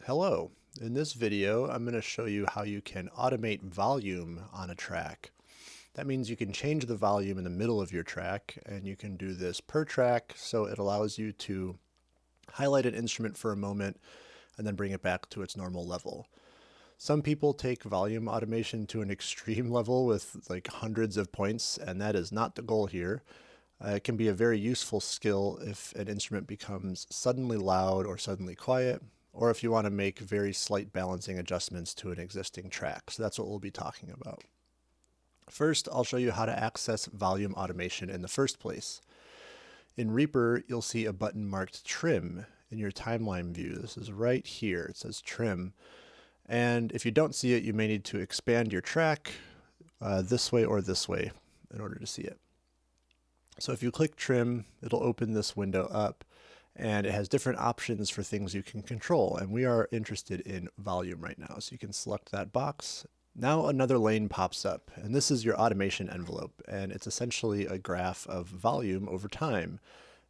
Hello. In this video, I'm going to show you how you can automate volume on a track. That means you can change the volume in the middle of your track, and you can do this per track, so it allows you to highlight an instrument for a moment and then bring it back to its normal level. Some people take volume automation to an extreme level with like hundreds of points, and that is not the goal here. It can be a very useful skill if an instrument becomes suddenly loud or suddenly quiet, or if you want to make very slight balancing adjustments to an existing track. So that's what we'll be talking about. First, I'll show you how to access volume automation in the first place. In Reaper, you'll see a button marked Trim in your timeline view. This is right here. It says Trim. And if you don't see it, you may need to expand your track this way or this way in order to see it. So if you click Trim, it'll open this window up, and it has different options for things you can control. And we are interested in volume right now. So you can select that box. Now another lane pops up, and this is your automation envelope. And it's essentially a graph of volume over time.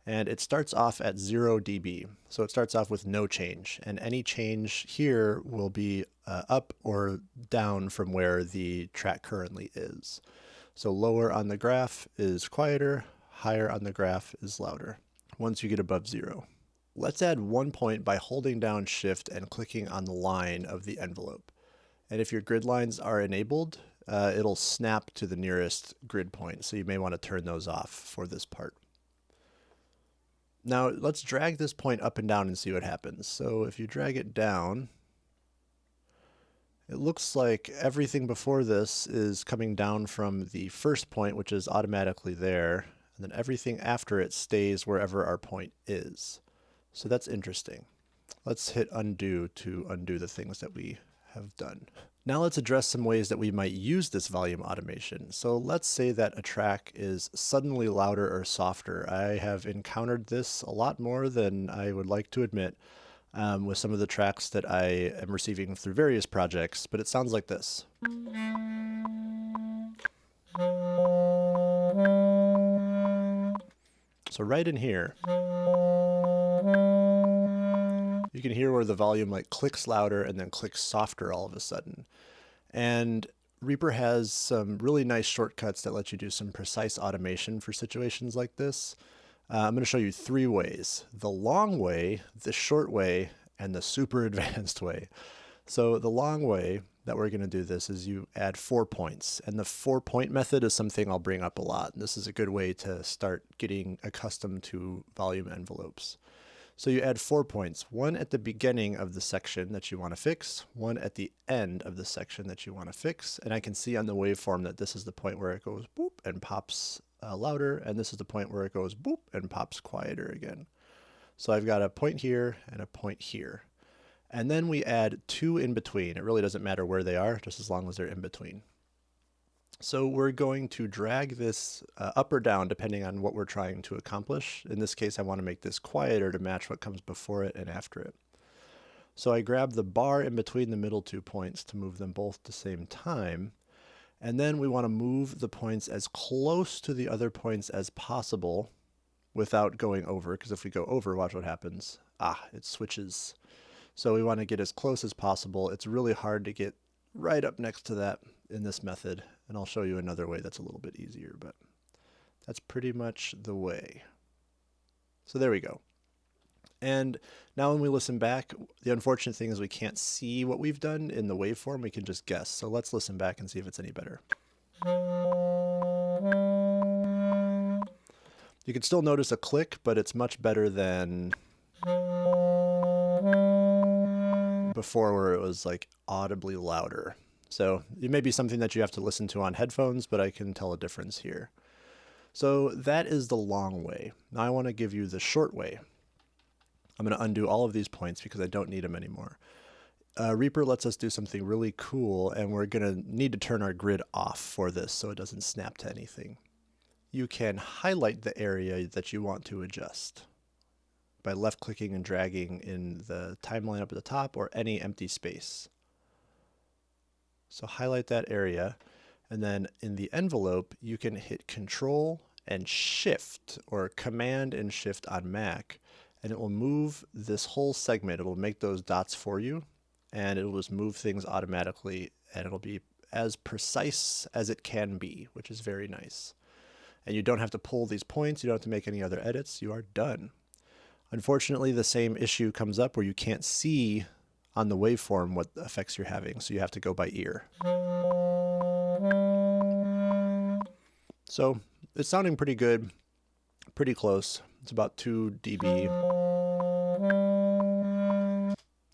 And it starts off at 0 dB. So it starts off with no change. And any change here will be up or down from where the track currently is. So lower on the graph is quieter, higher on the graph is louder once you get above 0. Let's add 1 point by holding down Shift and clicking on the line of the envelope. And if your grid lines are enabled, it'll snap to the nearest grid point. So you may want to turn those off for this part. Now let's drag this point up and down and see what happens. So if you drag it down, it looks like everything before this is coming down from the first point, which is automatically there, and then everything after it stays wherever our point is. So that's interesting. Let's hit undo to undo the things that we have done. Now let's address some ways that we might use this volume automation. So let's say that a track is suddenly louder or softer. I have encountered this a lot more than I would like to admit with some of the tracks that I am receiving through various projects, but it sounds like this. So right in here, you can hear where the volume like clicks louder and then clicks softer all of a sudden. And Reaper has some really nice shortcuts that let you do some precise automation for situations like this. I'm going to show you 3 ways: the long way, the short way, and the super advanced way. So the long way that we're going to do this is you add 4 points. And the 4-point method is something I'll bring up a lot. This is a good way to start getting accustomed to volume envelopes. So you add 4 points, one at the beginning of the section that you want to fix, one at the end of the section that you want to fix. And I can see on the waveform that this is the point where it goes boop and pops louder, and this is the point where it goes boop and pops quieter again. So I've got a point here and a point here. And then we add 2 in between. It really doesn't matter where they are, just as long as they're in between. So we're going to drag this up or down depending on what we're trying to accomplish. In this case, I want to make this quieter to match what comes before it and after it. So I grab the bar in between the middle 2 points to move them both at the same time. And then we want to move the points as close to the other points as possible without going over, because if we go over, watch what happens. It switches. So we want to get as close as possible. It's really hard to get right up next to that in this method, and I'll show you another way that's a little bit easier, but that's pretty much the way. So there we go. And now when we listen back, the unfortunate thing is we can't see what we've done in the waveform. We can just guess. So let's listen back and see if it's any better. You can still notice a click, but it's much better than before where it was like audibly louder. So it may be something that you have to listen to on headphones, but I can tell a difference here. So that is the long way. Now I want to give you the short way. I'm going to undo all of these points because I don't need them anymore. Reaper lets us do something really cool, and we're going to need to turn our grid off for this so it doesn't snap to anything. You can highlight the area that you want to adjust by left-clicking and dragging in the timeline up at the top or any empty space. So highlight that area, and then in the envelope, you can hit Control and Shift, or Command and Shift on Mac, and it will move this whole segment. It'll make those dots for you, and it will just move things automatically, and it'll be as precise as it can be, which is very nice. And you don't have to pull these points, you don't have to make any other edits, you are done. Unfortunately, the same issue comes up where you can't see on the waveform what effects you're having, so you have to go by ear. So it's sounding pretty good, pretty close. It's about 2 dB.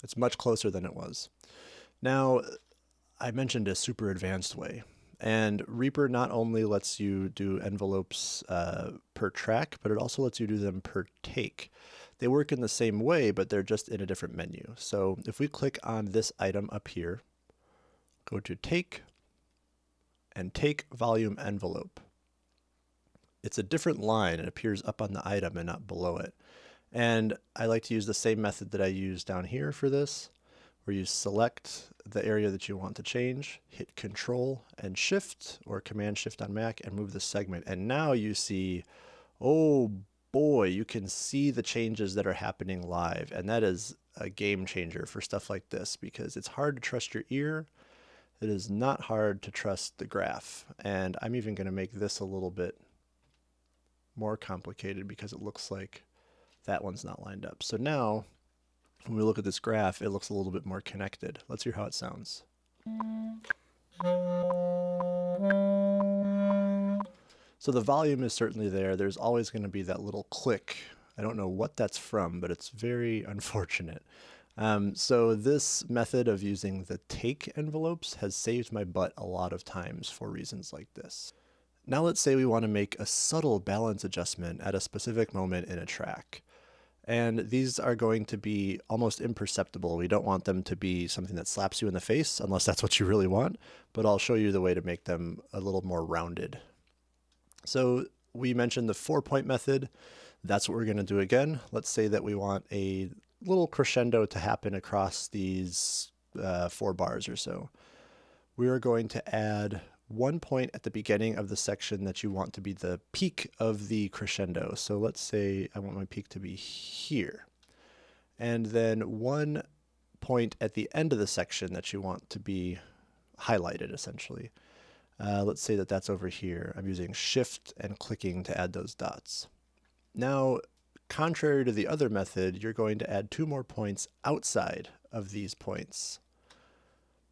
It's much closer than it was. Now, I mentioned a super advanced way, and Reaper not only lets you do envelopes per track, but it also lets you do them per take. They work in the same way, but they're just in a different menu. So if we click on this item up here, go to Take, and Take Volume Envelope. It's a different line. It appears up on the item and not below it. And I like to use the same method that I use down here for this, where you select the area that you want to change, hit Control and Shift, or Command Shift on Mac, and move the segment. And now you see, oh boy, you can see the changes that are happening live. And that is a game changer for stuff like this, because it's hard to trust your ear. It is not hard to trust the graph. And I'm even going to make this a little bit more complicated because it looks like that one's not lined up. So now, when we look at this graph, it looks a little bit more connected. Let's hear how it sounds. So the volume is certainly there. There's always going to be that little click. I don't know what that's from, but it's very unfortunate. So this method of using the take envelopes has saved my butt a lot of times for reasons like this. Now let's say we want to make a subtle balance adjustment at a specific moment in a track. And these are going to be almost imperceptible. We don't want them to be something that slaps you in the face, unless that's what you really want, but I'll show you the way to make them a little more rounded. So we mentioned the 4-point method. That's what we're going to do again. Let's say that we want a little crescendo to happen across these 4 bars or so. We are going to add 1 point at the beginning of the section that you want to be the peak of the crescendo. So let's say I want my peak to be here. And then 1 point at the end of the section that you want to be highlighted, essentially. Let's say that that's over here. I'm using Shift and clicking to add those dots. Now, contrary to the other method, you're going to add 2 more points outside of these points.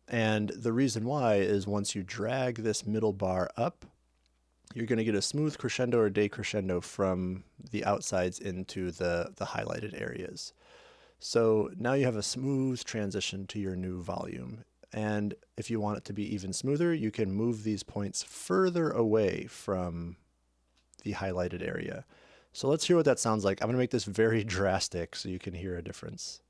And the reason why is once you drag this middle bar up, you're going to get a smooth crescendo or decrescendo from the outsides into the highlighted areas. So now you have a smooth transition to your new volume. And if you want it to be even smoother, you can move these points further away from the highlighted area. So let's hear what that sounds like. I'm going to make this very drastic so you can hear a difference.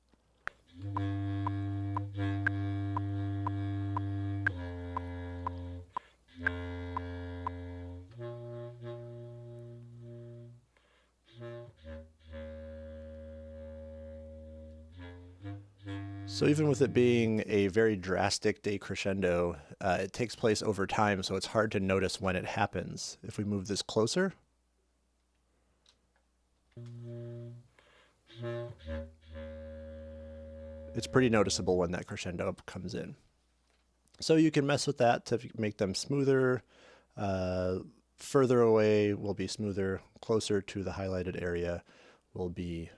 So even with it being a very drastic decrescendo, it takes place over time, so it's hard to notice when it happens. If we move this closer, it's pretty noticeable when that crescendo comes in. So you can mess with that to make them smoother. Further away will be smoother. Closer to the highlighted area will be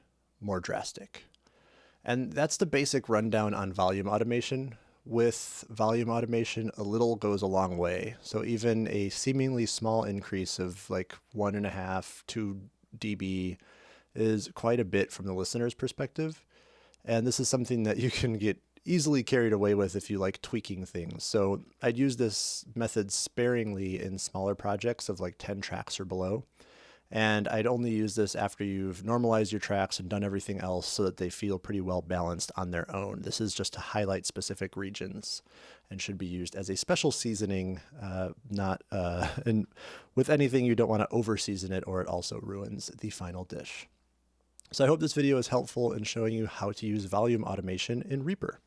more drastic. And that's the basic rundown on volume automation. With volume automation, a little goes a long way. So even a seemingly small increase of like 1.5, 2 dB is quite a bit from the listener's perspective. And this is something that you can get easily carried away with if you like tweaking things. So I'd use this method sparingly in smaller projects of like 10 tracks or below. And I'd only use this after you've normalized your tracks and done everything else so that they feel pretty well balanced on their own. This is just to highlight specific regions and should be used as a special seasoning, and with anything you don't want to over season it or it also ruins the final dish. So I hope this video is helpful in showing you how to use volume automation in Reaper.